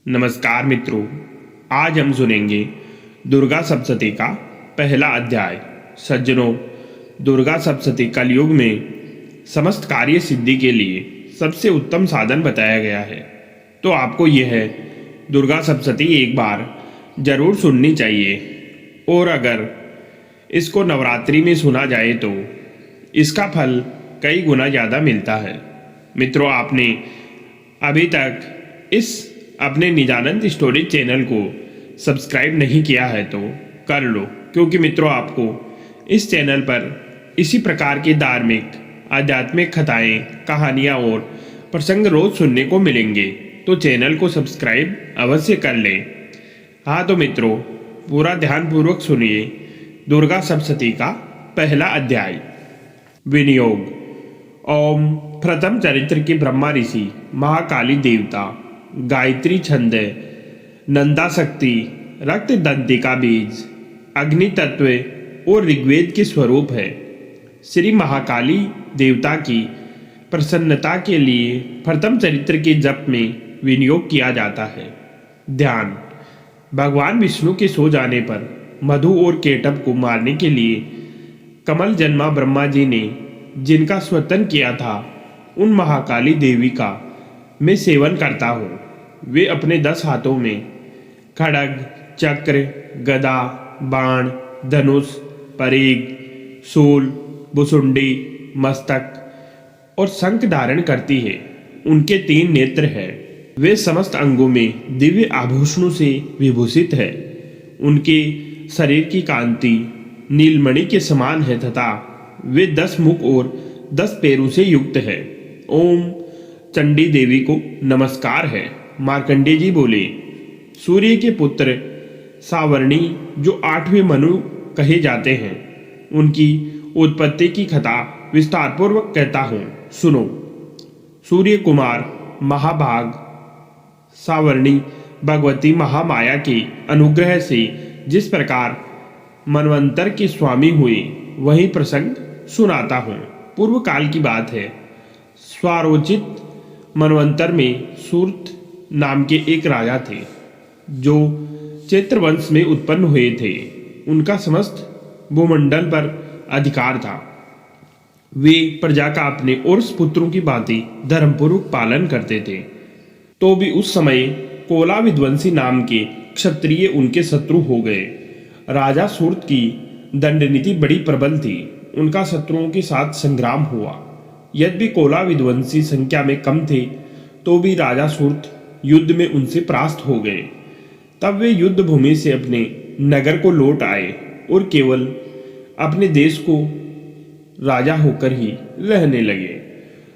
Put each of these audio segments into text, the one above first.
नमस्कार मित्रों, आज हम सुनेंगे दुर्गा सप्तशती का पहला अध्याय। सज्जनों, दुर्गा सप्तशती कलयुग में समस्त कार्य सिद्धि के लिए सबसे उत्तम साधन बताया गया है। तो आपको यह दुर्गा सप्तशती एक बार जरूर सुननी चाहिए, और अगर इसको नवरात्रि में सुना जाए तो इसका फल कई गुना ज़्यादा मिलता है। मित्रों, आपने अभी तक इस अपने निजानंद स्टोरेज चैनल को सब्सक्राइब नहीं किया है तो कर लो, क्योंकि मित्रों आपको इस चैनल पर इसी प्रकार की धार्मिक आध्यात्मिक कथाएं, कहानियां और प्रसंग रोज सुनने को मिलेंगे। तो चैनल को सब्सक्राइब अवश्य कर लें। हाँ तो मित्रों, पूरा ध्यानपूर्वक सुनिए दुर्गा सप्तशती का पहला अध्याय। विनियोग। ओम। प्रथम चरित्र की ब्रह्मा ऋषि, महाकाली देवता, गायत्री छंद, नंदा शक्ति, रक्त दंतिका बीज, अग्नि तत्व और ऋग्वेद के स्वरूप है। श्री महाकाली देवता की प्रसन्नता के लिए प्रथम चरित्र के जप में विनियोग किया जाता है। ध्यान। भगवान विष्णु के सो जाने पर मधु और केटभ को मारने के लिए कमल जन्मा ब्रह्मा जी ने जिनका स्वतन किया था, उन महाकाली देवी का मैं सेवन करता हूँ। वे अपने 10 हाथों में खड्ग, चक्र, गदा, बाण, धनुष, परीग, शूल, भुसुंडी, मस्तक और शंख धारण करती है। उनके 3 नेत्र हैं। वे समस्त अंगों में दिव्य आभूषणों से विभूषित है। उनके शरीर की कांति नीलमणि के समान है तथा वे 10 मुख और 10 पैरों से युक्त है। ओम। चंडी देवी को नमस्कार है। मार्कंडेय जी बोले, सूर्य के पुत्र सावर्णी जो 8वें मनु कहे जाते हैं, उनकी उत्पत्ति की कथा विस्तारपूर्वक कहता हूँ, सुनो। सूर्य कुमार महाभाग सावर्णी भगवती महामाया के अनुग्रह से जिस प्रकार मनवंतर के स्वामी हुए, वही प्रसंग सुनाता हूँ। पूर्व काल की बात है। स्वारोचित मनवंतर में सूर्त नाम के एक राजा थे, जो चैत्र वंश में उत्पन्न हुए थे। उनका समस्त भूमंडल पर अधिकार था। वे प्रजा का अपने और पुत्रों की भांति धर्मपूर्वक पालन करते थे। तो भी उस समय कोला विध्वंसी नाम के क्षत्रिय उनके शत्रु हो गए। राजा सूर्त की दंड नीति बड़ी प्रबल थी। उनका शत्रुओं के साथ संग्राम हुआ। यद्यपि कोला विध्वंसी संख्या में कम थे, तो भी राजा सूर्त युद्ध में उनसे परास्त हो गए। तब वे युद्ध भूमि से अपने नगर को लौट आए और केवल अपने देश को राजा होकर ही रहने लगे।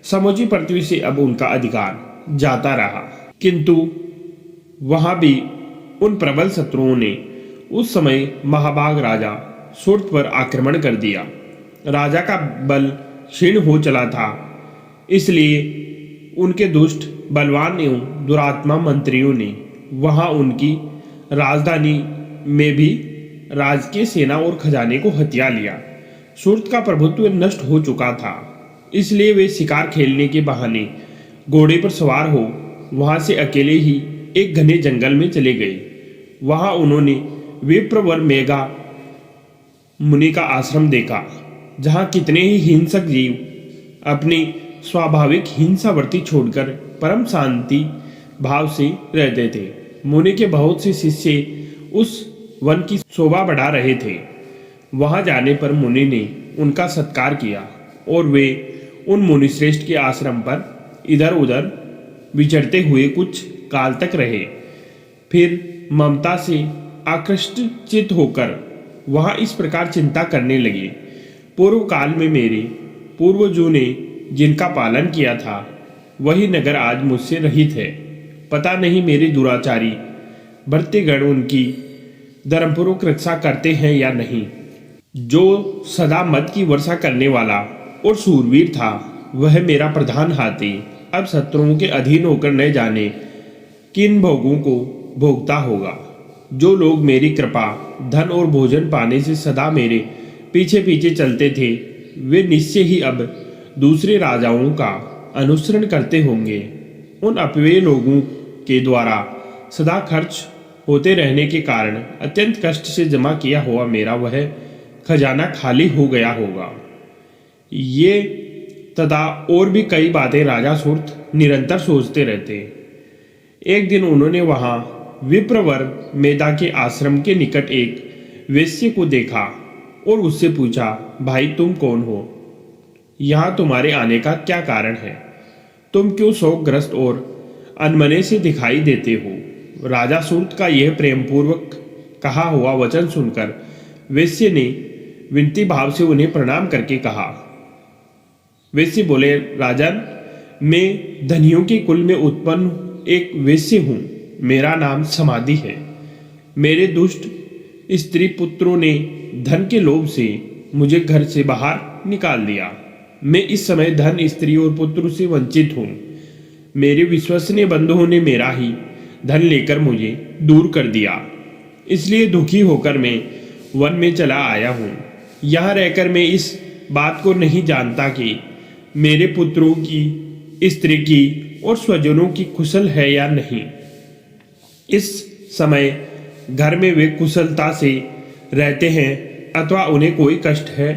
समूची पृथ्वी से अब उनका अधिकार जाता रहा, किंतु वहां भी उन प्रबल शत्रुओं ने उस समय महाभाग राजा सूर्त पर आक्रमण कर दिया। राजा का बल क्षीण हो चला था, इसलिए उनके दुष्ट, बलवान एवं दुरात्मा मंत्रियों ने वहां उनकी राजधानी में भी राजकीय सेना और खजाने को हथिया लिया। सूर्त का प्रभुत्व नष्ट हो चुका था, इसलिए वे शिकार खेलने के बहाने घोड़े पर सवार हो वहां से अकेले ही एक घने जंगल में चले गए। वहां उन्होंने विप्रवर मेघा मुनि का आश्रम देखा, जहां कितने ही हिंसक जीव अपनी स्वाभाविक हिंसावर्ती छोड़कर परम शांति भाव से रहते थे। मुनि के बहुत से शिष्य उस वन की शोभा बढ़ा रहे थे। वहां जाने पर मुनि ने उनका सत्कार किया और वे उन मुनिश्रेष्ठ के आश्रम पर इधर उधर विचरते हुए कुछ काल तक रहे। फिर ममता से आकृष्ट चित होकर वहां इस प्रकार चिंता करने लगे, पूर्व काल में मेरे पूर्वजों ने जिनका पालन किया था, वही नगर आज मुझसे रहित है। पता नहीं मेरे दुराचारी भृत्यगण उनकी धर्मपूर्वक रक्षा करते हैं या नहीं। जो सदा मद की वर्षा करने वाला और शूरवीर था, वह मेरा प्रधान हाथी अब शत्रुओं के अधीन होकर न जाने किन भोगों को भोगता होगा। जो लोग मेरी कृपा, धन और भोजन पाने से सदा मेरे पीछे पीछे चलते थे, वे निश्चय ही अब दूसरे राजाओं का अनुसरण करते होंगे। उन अपव्यय लोगों के द्वारा सदा खर्च होते रहने के कारण अत्यंत कष्ट से जमा किया हुआ मेरा वह खजाना खाली हो गया होगा। ये तथा और भी कई बातें राजा सूर्त निरंतर सोचते रहते। एक दिन उन्होंने वहां विप्रवर मेधा के आश्रम के निकट एक वेश्य को देखा और उससे पूछा, भाई तुम कौन हो? यहाँ तुम्हारे आने का क्या कारण है? तुम क्यों शोकग्रस्त और अनमने से दिखाई देते हो? राजा सूर्त का यह प्रेमपूर्वक कहा हुआ वचन सुनकर वेश्य ने विनती भाव से उन्हें प्रणाम करके कहा। वेश्य बोले, राजन, मैं धनियों के कुल में उत्पन्न एक वेश्य हूँ। मेरा नाम समाधि है। मेरे दुष्ट स्त्री पुत्रों ने धन के लोभ से मुझे घर से बाहर निकाल दिया। मैं इस समय धन, स्त्री और पुत्र से वंचित हूँ। मेरे विश्वसनीय बंधुओं ने मेरा ही धन लेकर मुझे दूर कर दिया। इसलिए दुखी होकर मैं वन में चला आया हूँ। यहाँ रहकर मैं इस बात को नहीं जानता कि मेरे पुत्रों की, स्त्री की और स्वजनों की कुशल है या नहीं। इस समय घर में वे कुशलता से रहते हैं अथवा उन्हें कोई कष्ट है।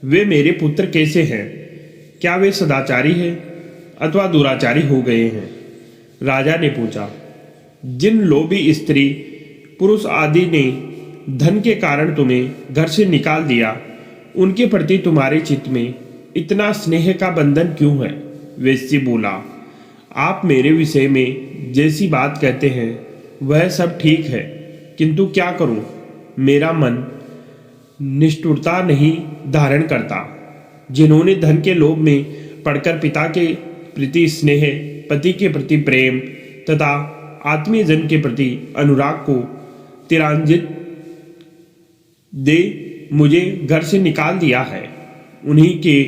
वे मेरे पुत्र कैसे हैं? क्या वे सदाचारी हैं अथवा दुराचारी हो गए हैं? राजा ने पूछा। जिन लोभी स्त्री पुरुष आदि ने धन के कारण तुम्हें घर से निकाल दिया, उनके प्रति तुम्हारे चित्त में इतना स्नेह का बंधन क्यों है? वेश्य बोला, आप मेरे विषय में जैसी बात कहते हैं वह सब ठीक है, किंतु क्या करूं? मेरा मन निष्ठुरता नहीं धारण करता। जिन्होंने धन के लोभ में पड़कर पिता के प्रति स्नेह, पति के प्रति प्रेम तथा आत्मीय जन के प्रति अनुराग को तिरंजित दे मुझे घर से निकाल दिया है, उन्हीं के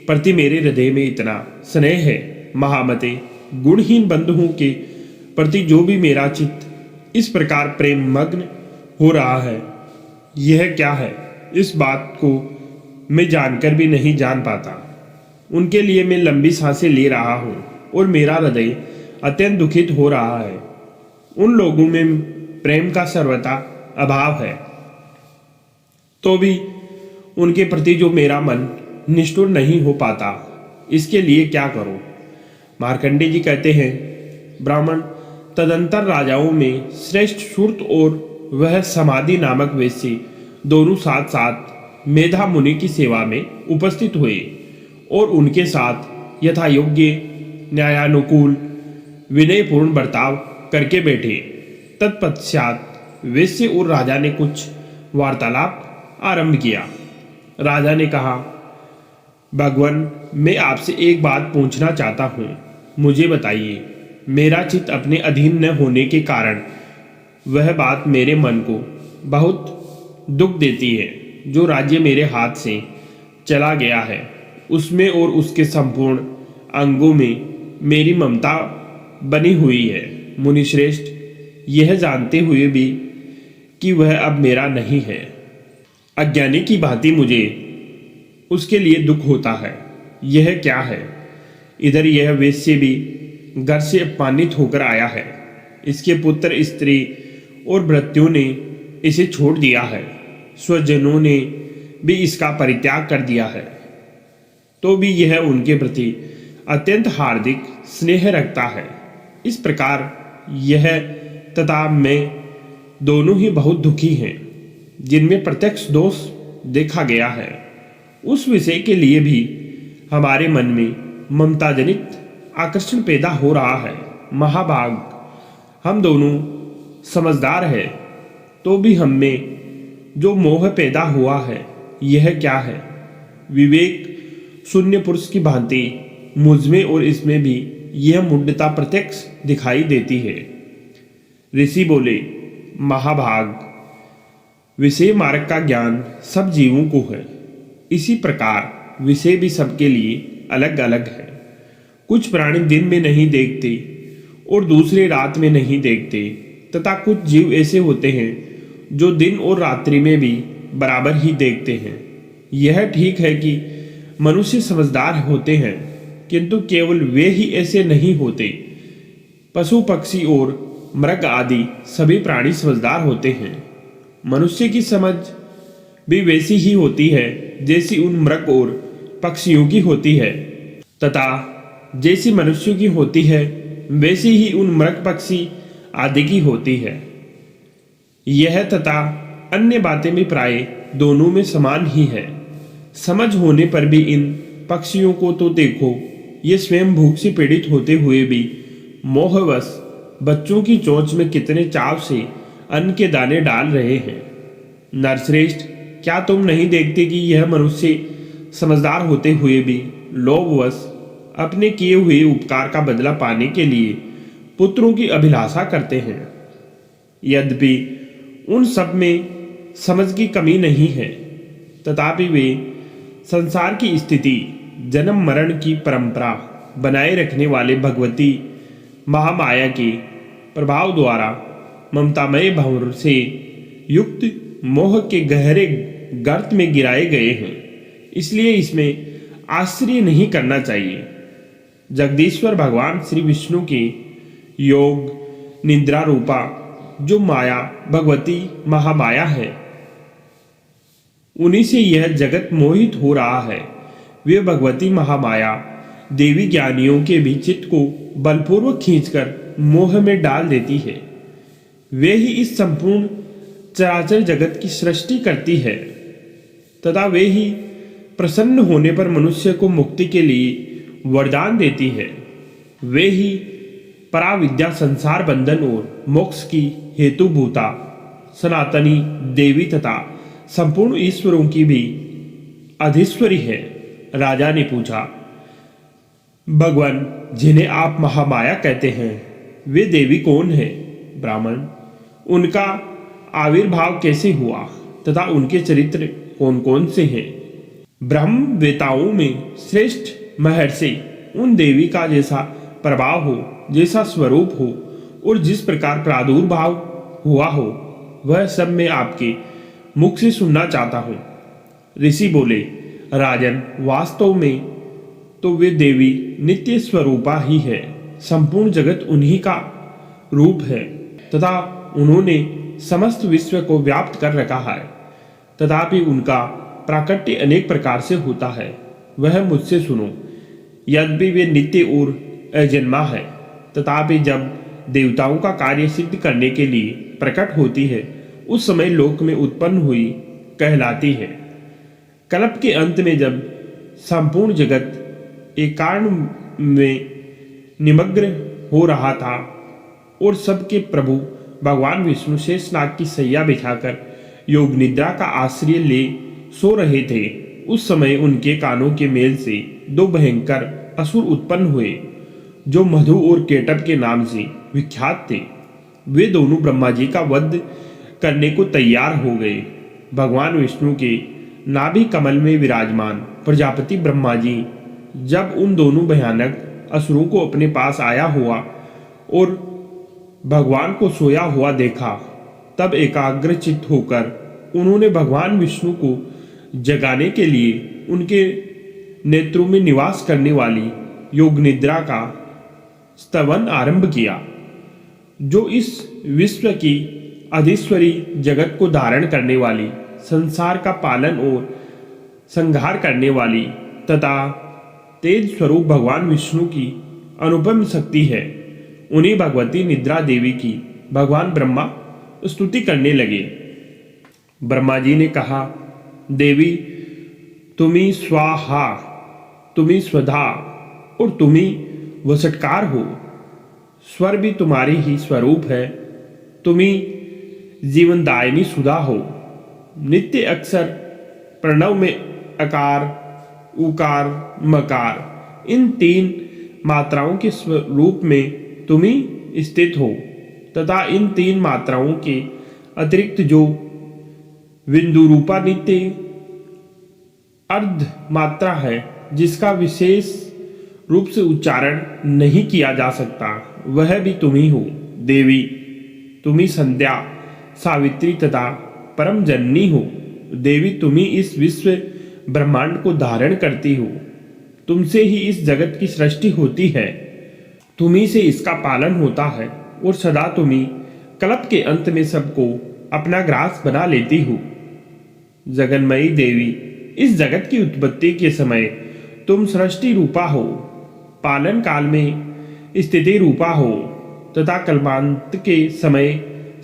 प्रति मेरे हृदय में इतना स्नेह है। महामते, गुणहीन बंधुओं के प्रति जो भी मेरा चित्त इस प्रकार प्रेम मग्न हो रहा है, यह क्या है? इस बात को मैं जानकर भी नहीं जान पाता। उनके लिए मैं लंबी सांसें ले रहा हूँ और मेरा हृदय अत्यंत दुखित हो रहा है। उन लोगों में प्रेम का सर्वथा अभाव है, तो भी उनके प्रति जो मेरा मन निष्ठुर नहीं हो पाता, इसके लिए क्या करूं? मार्कंडेय जी कहते हैं, ब्राह्मण तदंतर राजाओं में श्रेष्ठ सूर्त और वह समाधि नामक वेश्य दोनों साथ साथ मेधा मुनि की सेवा में उपस्थित हुए और उनके साथ यथा योग्य, न्यायानुकूल, विनयपूर्ण बर्ताव करके बैठे। तत्पश्चात वेश्य और राजा ने कुछ वार्तालाप आरंभ किया। राजा ने कहा, भगवान, मैं आपसे एक बात पूछना चाहता हूँ। मुझे बताइए, मेरा चित्त अपने अधीन न होने के कारण वह बात मेरे मन को बहुत दुख देती है। जो राज्य मेरे हाथ से चला गया है, उसमें और उसके संपूर्ण अंगों में मेरी ममता बनी हुई है। मुनिश्रेष्ठ, यह जानते हुए भी कि वह अब मेरा नहीं है, अज्ञानी की भांति मुझे उसके लिए दुख होता है। यह क्या है? इधर यह वेश्य भी घर से अपमानित होकर आया है। इसके पुत्र, स्त्री और भृत्यों ने इसे छोड़ दिया है। स्वजनों ने भी इसका परित्याग कर दिया है, तो भी यह उनके प्रति अत्यंत हार्दिक स्नेह रखता है। इस प्रकार यह तथा मैं दोनों ही बहुत दुखी हैं, जिनमें प्रत्यक्ष दोष देखा गया है। उस विषय के लिए भी हमारे मन में ममता जनित आकर्षण पैदा हो रहा है। महाभाग, हम दोनों समझदार हैं, तो भी हम में जो मोह पैदा हुआ है, यह क्या है? विवेक शून्य पुरुष की भांति मुझमें और इसमें भी यह मूढ़ता प्रत्यक्ष दिखाई देती है। ऋषि बोले, महाभाग, विषय मार्ग का ज्ञान सब जीवों को है। इसी प्रकार विषय भी सबके लिए अलग अलग है। कुछ प्राणी दिन में नहीं देखते और दूसरे रात में नहीं देखते, तथा कुछ जीव ऐसे होते हैं जो दिन और रात्रि में भी बराबर ही देखते हैं। यह ठीक है कि मनुष्य समझदार होते हैं, किंतु केवल वे ही ऐसे नहीं होते। पशु, पक्षी और मृग आदि सभी प्राणी समझदार होते हैं। मनुष्य की समझ भी वैसी ही होती है जैसी उन मृग और पक्षियों की होती है, तथा जैसी मनुष्यों की होती है वैसी ही उन मृग पक्षी आदि की होती है। यह तथा अन्य बातें भी प्राय दोनों में समान ही है। समझ होने पर भी इन पक्षियों को तो देखो, ये स्वयं भूख से पीड़ित होते हुए भी मोहवश बच्चों की चोंच में कितने चाव से अन्न के दाने डाल रहे हैं। नरश्रेष्ठ, क्या तुम नहीं देखते कि यह मनुष्य समझदार होते हुए भी लोभवश अपने किए हुए उपकार का बदला पाने के लिए पुत्रों की अभिलाषा करते हैं? यद्यपि उन सब में समझ की कमी नहीं है, तथापि वे संसार की स्थिति, जन्म मरण की परंपरा बनाए रखने वाले भगवती महामाया के प्रभाव द्वारा ममतामय भंवर से युक्त मोह के गहरे गर्त में गिराए गए हैं। इसलिए इसमें आश्चर्य नहीं करना चाहिए। जगदीश्वर भगवान श्री विष्णु के योग निद्रा रूपा जो माया भगवती महामाया है, उन्हीं से यह जगत मोहित हो रहा है। वे भगवती महामाया देवी ज्ञानियों के भी चित्त को बलपूर्वक खींचकर मोह में डाल देती है। वे ही इस संपूर्ण चराचर जगत की सृष्टि करती है, तथा वे ही प्रसन्न होने पर मनुष्य को मुक्ति के लिए वरदान देती है। वे ही पराविद्या, संसार बंधन और मोक्ष की हेतुभूता सनातनी देवी तथा संपूर्ण ईश्वरों की भी अधीश्वरी है। राजा ने पूछा, भगवान, जिन्हें आप महामाया कहते हैं, वे देवी कौन है? ब्राह्मण, उनका आविर्भाव कैसे हुआ तथा उनके चरित्र कौन कौन से हैं? ब्रह्मवेताओं में श्रेष्ठ महर्षि उन देवी का जैसा प्रभाव हो, जैसा स्वरूप हो और जिस प्रकार प्रादुर्भाव हुआ हो, वह सब मैं आपके मुख से सुनना चाहता हूँ। ऋषि बोले, राजन, वास्तव में तो वे देवी नित्य स्वरूपा ही है। संपूर्ण जगत उन्हीं का रूप है तथा उन्होंने समस्त विश्व को व्याप्त कर रखा है। तथापि उनका प्राकट्य अनेक प्रकार से होता है, वह मुझसे सुनो। यद्यपि वे नित्य और अजन्मा है, तथापि जब देवताओं का कार्य सिद्ध करने के लिए प्रकट होती है, उस समय लोक में उत्पन्न हुई कहलाती है। कल्प के अंत में जब संपूर्ण जगत एक कारण में निमग्न हो रहा था और सबके प्रभु भगवान विष्णु शेषनाग की सैया बिछाकर योग निद्रा का आश्रय ले सो रहे थे, उस समय उनके कानों के मेल से दो भयंकर असुर उत्पन्न हुए, जो मधु और केटप के नाम से विख्यात थे। वे दोनों ब्रह्मा जी का वध करने को तैयार हो गए। भगवान विष्णु के नाभि कमल में विराजमान प्रजापति ब्रह्मा जी जब उन दोनों भयानक असुरों को अपने पास आया हुआ और भगवान को सोया हुआ देखा, तब एकाग्रचित्त होकर उन्होंने भगवान विष्णु को जगाने के लिए उनके नेत्रों में निवास करने वाली योग निद्रा का स्तवन आरंभ किया, जो इस विश्व की अधीश्वरी जगत को धारण करने वाली, संसार का पालन और संहार करने वाली तथा तेज स्वरूप भगवान विष्णु की अनुपम शक्ति है। उन्हीं भगवती निद्रा देवी की भगवान ब्रह्मा स्तुति करने लगे। ब्रह्मा जी ने कहा, देवी, तुम्ही स्वाहा, तुम्ही स्वधा और तुम्ही वसटकार हो। स्वर भी तुम्हारी ही स्वरूप है। तुम्ही जीवनदायिनी सुधा हो। नित्य अक्षर प्रणव में अकार, उकार, मकार, इन तीन मात्राओं के स्वरूप में तुम्ही स्थित हो तथा इन तीन मात्राओं के अतिरिक्त जो बिंदु रूपा नित्य अर्ध मात्रा है, जिसका विशेष रूप से उच्चारण नहीं किया जा सकता, वह भी तुम्ही हो। देवी, तुम्ही संध्या, सावित्री तथा परम जननी हो। देवी, तुम्ही इस विश्व ब्रह्मांड को धारण करती हो। तुमसे ही इस जगत की सृष्टि होती है, तुम्ही से इसका पालन होता है और सदा तुम्ही कल्प के अंत में सबको अपना ग्रास बना लेती हो। जगन्मयी देवी, इस जगत की उत्पत्ति के समय तुम सृष्टि रूपा हो, पालन काल में स्थिति रूपा हो तथा कल्पांत के समय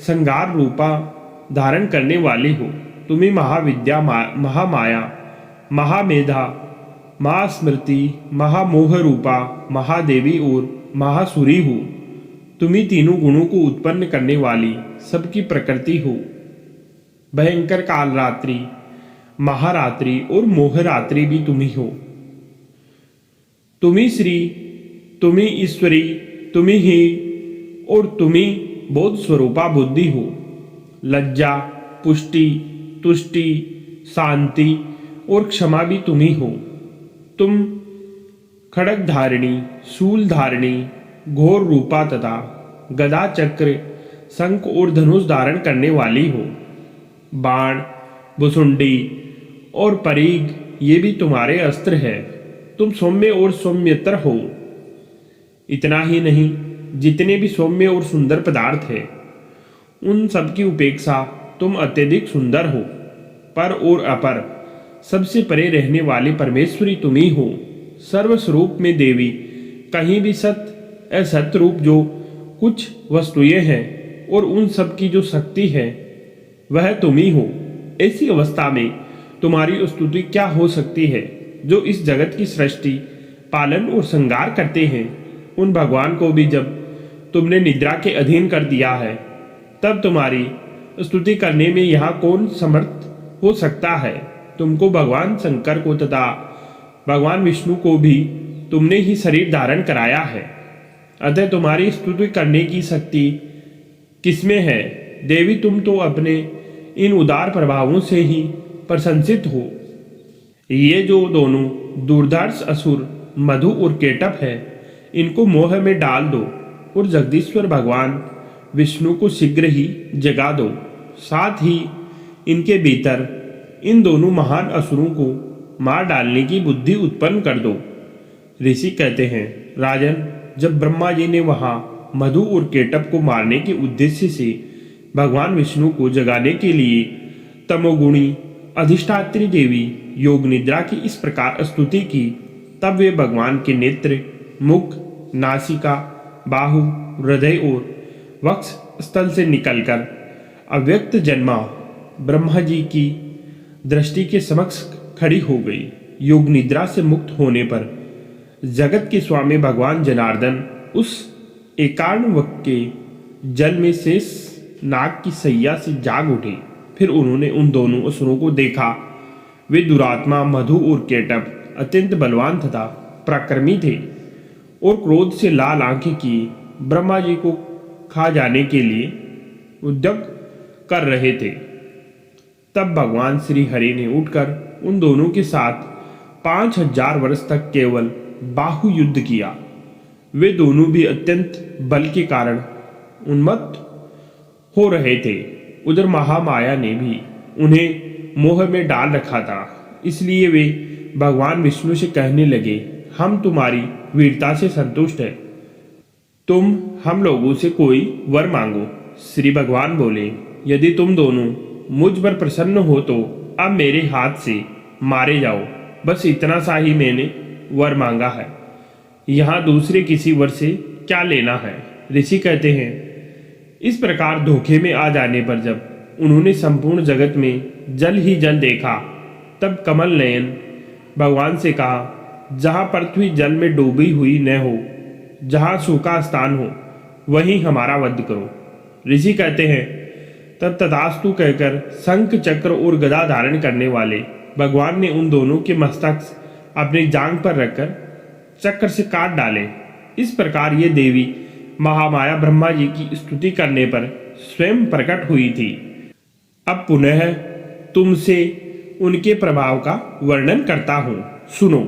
संगार रूपा धारण करने वाली हो। तुम्हें महाविद्या, महामाया, महामेधा, महास्मृति, महामोह रूपा महादेवी और महासुरी हो। तुम्ही तीनों गुणों को उत्पन्न करने वाली सबकी प्रकृति हो। भयंकर काल रात्रि, महारात्रि और मोहरात्रि भी तुम्ही हो। तुम्ही श्री, तुम्ही ईश्वरी, तुम्ही ही और तुम्ही बोध स्वरूपा बुद्धि हो। लज्जा, पुष्टि, तुष्टि, शांति और क्षमा भी तुम्ही हो। तुम खड़ग धारिणी, शूल धारिणी, घोर रूपा तथा गदा, चक्र, शंख और धनुष धारण करने वाली हो। बाण, भुसुंडी और परीग ये भी तुम्हारे अस्त्र है। तुम सौम्य और सौम्यतर हो। इतना ही नहीं, जितने भी सौम्य और सुंदर पदार्थ है उन सब की उपेक्षा तुम अत्यधिक सुंदर हो। पर और अपर सबसे परे रहने वाली परमेश्वरी तुम ही हो। सर्वस्वरूप में देवी, कहीं भी सत असत रूप जो कुछ वस्तुएं हैं और उन सब की जो शक्ति है वह तुम ही हो। ऐसी अवस्था में तुम्हारी स्तुति क्या हो सकती है? जो इस जगत की सृष्टि, पालन और श्रृंगार करते हैं, उन भगवान को भी जब तुमने निद्रा के अधीन कर दिया है, तब तुम्हारी स्तुति करने में यहाँ कौन समर्थ हो सकता है? तुमको भगवान शंकर को तथा भगवान विष्णु को भी तुमने ही शरीर धारण कराया है, अतः तुम्हारी स्तुति करने की शक्ति किसमें है? देवी, तुम तो अपने इन उदार प्रभावों से ही प्रशंसित हो। ये जो दोनों दुर्धर्ष असुर मधु और केटप है, इनको मोह में डाल दो और जगदीश्वर भगवान विष्णु को शीघ्र ही जगा दो। साथ ही इनके भीतर इन दोनों महान असुरों को मार डालने की बुद्धि उत्पन्न कर दो। ऋषि कहते हैं, राजन, जब ब्रह्मा जी ने वहां मधु और केटप को मारने के उद्देश्य से भगवान विष्णु को जगाने के लिए तमोगुणी अधिष्ठात्री देवी योग निद्रा की इस प्रकार स्तुति की, तब वे भगवान के नेत्र, मुख, नासिका, बाहु, हृदय और वक्ष स्थल से निकलकर अव्यक्त जन्मा ब्रह्मा जी की दृष्टि के समक्ष खड़ी हो गई। योग निद्रा से मुक्त होने पर जगत के स्वामी भगवान जनार्दन उस एकार्णवक के जल में शेष नाग की सैया से जाग उठे। फिर उन्होंने उन दोनों असुरों को देखा। वे दुरात्मा मधु और केटप अत्यंत बलवान तथा पराक्रमी थे और क्रोध से लाल आंखें किए ब्रह्मा जी को खा जाने के लिए उद्यम कर रहे थे। तब भगवान श्री हरि ने उठकर उन दोनों के साथ 5000 वर्ष तक केवल बाहु युद्ध किया। वे दोनों भी अत्यंत बल के कारण उन्मत्त हो रहे थे। उधर महामाया ने भी उन्हें मोह में डाल रखा था, इसलिए वे भगवान विष्णु से कहने लगे, हम तुम्हारी वीरता से संतुष्ट हैं, तुम हम लोगों से कोई वर मांगो। श्री भगवान बोले, यदि तुम दोनों मुझ पर प्रसन्न हो तो अब मेरे हाथ से मारे जाओ। बस इतना सा ही मैंने वर मांगा है, यहाँ दूसरे किसी वर से क्या लेना है। ऋषि कहते हैं, इस प्रकार धोखे में आ जाने पर जब उन्होंने संपूर्ण जगत में जल ही जल देखा, तब कमल नयन भगवान से कहा, जहाँ पृथ्वी जल में डूबी हुई न हो, जहाँ सूखा स्थान हो, वहीं हमारा वध करो। ऋषि कहते हैं, तब तथास्तु कहकर शंख, चक्र और गदा धारण करने वाले भगवान ने उन दोनों के मस्तक अपनी जांग पर रखकर चक्र से काट डाले। इस प्रकार ये देवी महामाया ब्रह्मा जी की स्तुति करने पर स्वयं प्रकट हुई थी। अब पुनः तुमसे उनके प्रभाव का वर्णन करता हूँ, सुनो।